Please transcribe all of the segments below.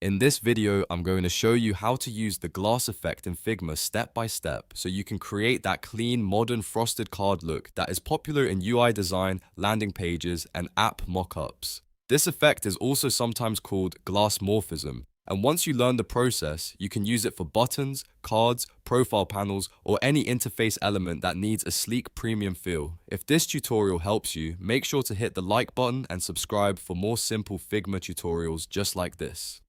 In this video, I'm going to show you how to use the glass effect in Figma step by step so you can create that clean, modern frosted card look that is popular in UI design, landing pages, and app mockups. This effect is also sometimes called Glassmorphism, and once you learn the process, you can use it for buttons, cards, profile panels, or any interface element that needs a sleek premium feel. If this tutorial helps you, make sure to hit the like button and subscribe for more simple Figma tutorials just like this.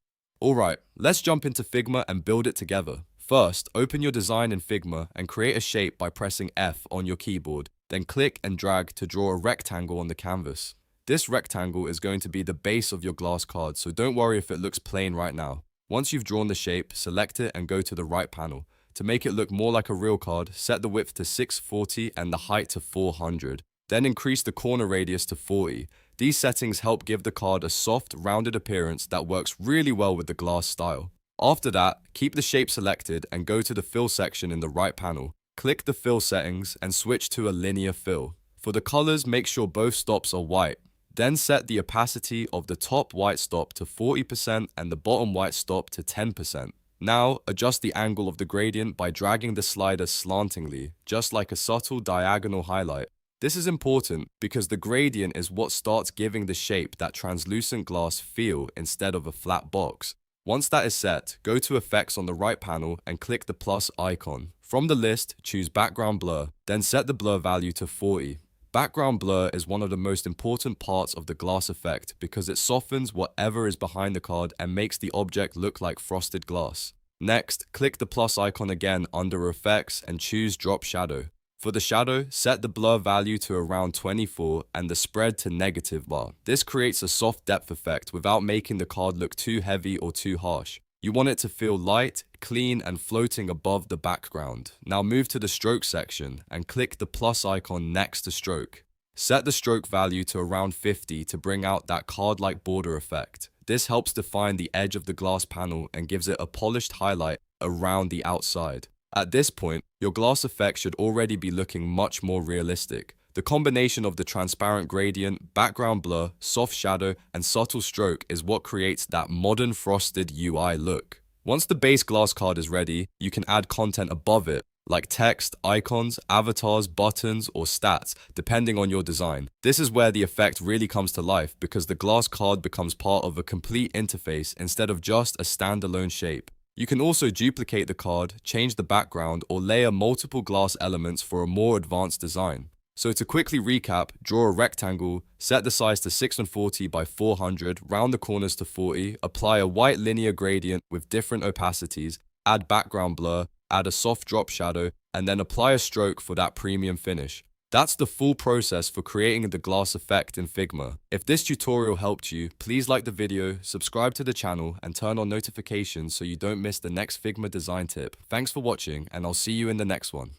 Alright, let's jump into Figma and build it together. First, open your design in Figma and create a shape by pressing F on your keyboard, then click and drag to draw a rectangle on the canvas. This rectangle is going to be the base of your glass card, so don't worry if it looks plain right now. Once you've drawn the shape, select it and go to the right panel. To make it look more like a real card, set the width to 640 and the height to 400. Then increase the corner radius to 40. These settings help give the card a soft, rounded appearance that works really well with the glass style. After that, keep the shape selected and go to the fill section in the right panel. Click the fill settings and switch to a linear fill. For the colors, make sure both stops are white. Then set the opacity of the top white stop to 40% and the bottom white stop to 10%. Now, adjust the angle of the gradient by dragging the slider slantingly, just like a subtle diagonal highlight. This is important because the gradient is what starts giving the shape that translucent glass feel instead of a flat box. Once that is set, go to Effects on the right panel and click the plus icon. From the list, choose Background Blur, then set the blur value to 40. Background blur is one of the most important parts of the glass effect because it softens whatever is behind the card and makes the object look like frosted glass. Next, click the plus icon again under Effects and choose Drop Shadow. For the shadow, set the blur value to around 24 and the spread to -bar. This creates a soft depth effect without making the card look too heavy or too harsh. You want it to feel light, clean, and floating above the background. Now move to the stroke section and click the plus icon next to stroke. Set the stroke value to around 50 to bring out that card-like border effect. This helps define the edge of the glass panel and gives it a polished highlight around the outside. At this point, your glass effect should already be looking much more realistic. The combination of the transparent gradient, background blur, soft shadow, and subtle stroke is what creates that modern frosted UI look. Once the base glass card is ready, you can add content above it, like text, icons, avatars, buttons, or stats, depending on your design. This is where the effect really comes to life because the glass card becomes part of a complete interface instead of just a standalone shape. You can also duplicate the card, change the background, or layer multiple glass elements for a more advanced design. So to quickly recap, draw a rectangle, set the size to 640 by 400, round the corners to 40, apply a white linear gradient with different opacities, add background blur, add a soft drop shadow, and then apply a stroke for that premium finish. That's the full process for creating the glass effect in Figma. If this tutorial helped you, please like the video, subscribe to the channel, and turn on notifications so you don't miss the next Figma design tip. Thanks for watching, and I'll see you in the next one.